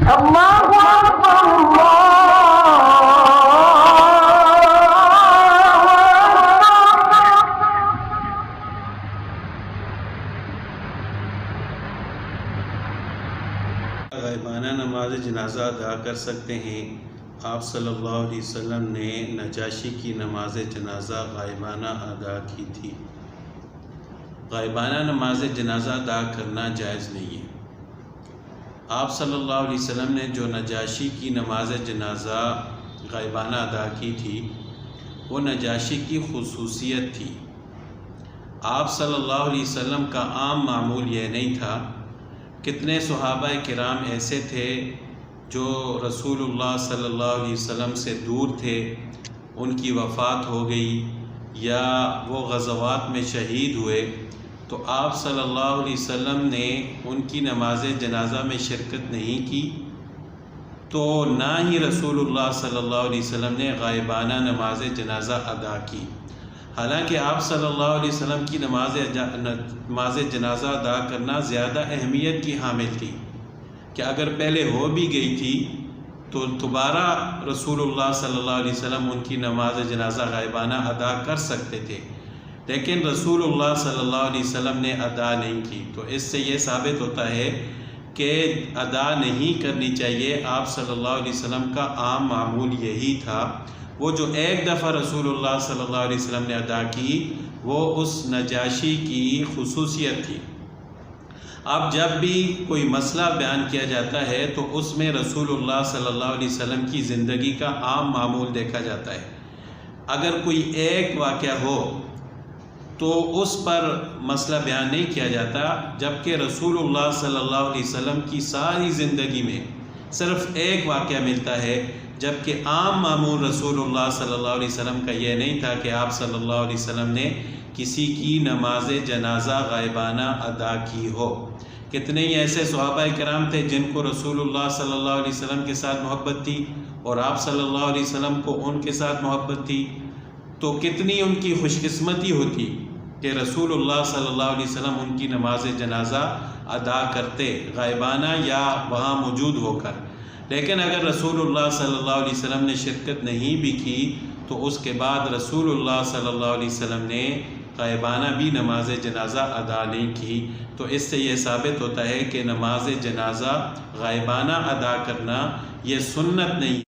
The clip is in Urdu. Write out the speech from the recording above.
اللہ اکبر غائبانہ نماز جنازہ ادا کر سکتے ہیں۔ آپ صلی اللہ علیہ وسلم نے نجاشی کی نماز جنازہ غائبانہ ادا کی تھی۔ غائبانہ نماز جنازہ ادا کرنا جائز نہیں ہے۔ آپ صلی اللہ علیہ وسلم نے جو نجاشی کی نماز جنازہ غائبانہ ادا کی تھی وہ نجاشی کی خصوصیت تھی۔ آپ صلی اللہ علیہ وسلم کا عام معمول یہ نہیں تھا۔ کتنے صحابہ کرام ایسے تھے جو رسول اللہ صلی اللہ علیہ وسلم سے دور تھے، ان کی وفات ہو گئی یا وہ غزوات میں شہید ہوئے، تو آپ صلی اللہ علیہ وسلم نے ان کی نماز جنازہ میں شرکت نہیں کی، تو نہ ہی رسول اللہ صلی اللہ علیہ وسلم نے غائبانہ نماز جنازہ ادا کی۔ حالانکہ آپ صلی اللہ علیہ وسلم کی نماز جنازہ ادا کرنا زیادہ اہمیت کی حامل تھی کہ اگر پہلے ہو بھی گئی تھی تو دوبارہ رسول اللہ صلی اللہ علیہ وسلم ان کی نماز جنازہ غائبانہ ادا کر سکتے تھے، لیکن رسول اللہ صلی اللہ علیہ وسلم نے ادا نہیں کی۔ تو اس سے یہ ثابت ہوتا ہے کہ ادا نہیں کرنی چاہیے۔ آپ صلی اللہ علیہ وسلم کا عام معمول یہی تھا۔ وہ جو ایک دفعہ رسول اللہ صلی اللہ علیہ وسلم نے ادا کی وہ اس نجاشی کی خصوصیت تھی۔ اب جب بھی کوئی مسئلہ بیان کیا جاتا ہے تو اس میں رسول اللہ صلی اللہ علیہ وسلم کی زندگی کا عام معمول دیکھا جاتا ہے۔ اگر کوئی ایک واقعہ ہو تو اس پر مسئلہ بیان نہیں کیا جاتا، جبکہ رسول اللہ صلی اللہ علیہ وسلم کی ساری زندگی میں صرف ایک واقعہ ملتا ہے، جبکہ عام معمول رسول اللہ صلی اللہ علیہ وسلم کا یہ نہیں تھا کہ آپ صلی اللہ علیہ وسلم نے کسی کی نماز جنازہ غائبانہ ادا کی ہو۔ کتنے ہی ایسے صحابہ کرام تھے جن کو رسول اللہ صلی اللہ علیہ وسلم کے ساتھ محبت تھی اور آپ صلی اللہ علیہ وسلم کو ان کے ساتھ محبت تھی، تو کتنی ان کی خوش قسمتی ہوتی کہ رسول اللہ صلی اللہ علیہ وسلم ان کی نماز جنازہ ادا کرتے غائبانہ یا وہاں موجود ہو کر۔ لیکن اگر رسول اللہ صلی اللہ علیہ وسلم نے شرکت نہیں بھی کی تو اس کے بعد رسول اللہ صلی اللہ علیہ وسلم نے غائبانہ بھی نماز جنازہ ادا نہیں کی۔ تو اس سے یہ ثابت ہوتا ہے کہ نماز جنازہ غائبانہ ادا کرنا یہ سنت نہیں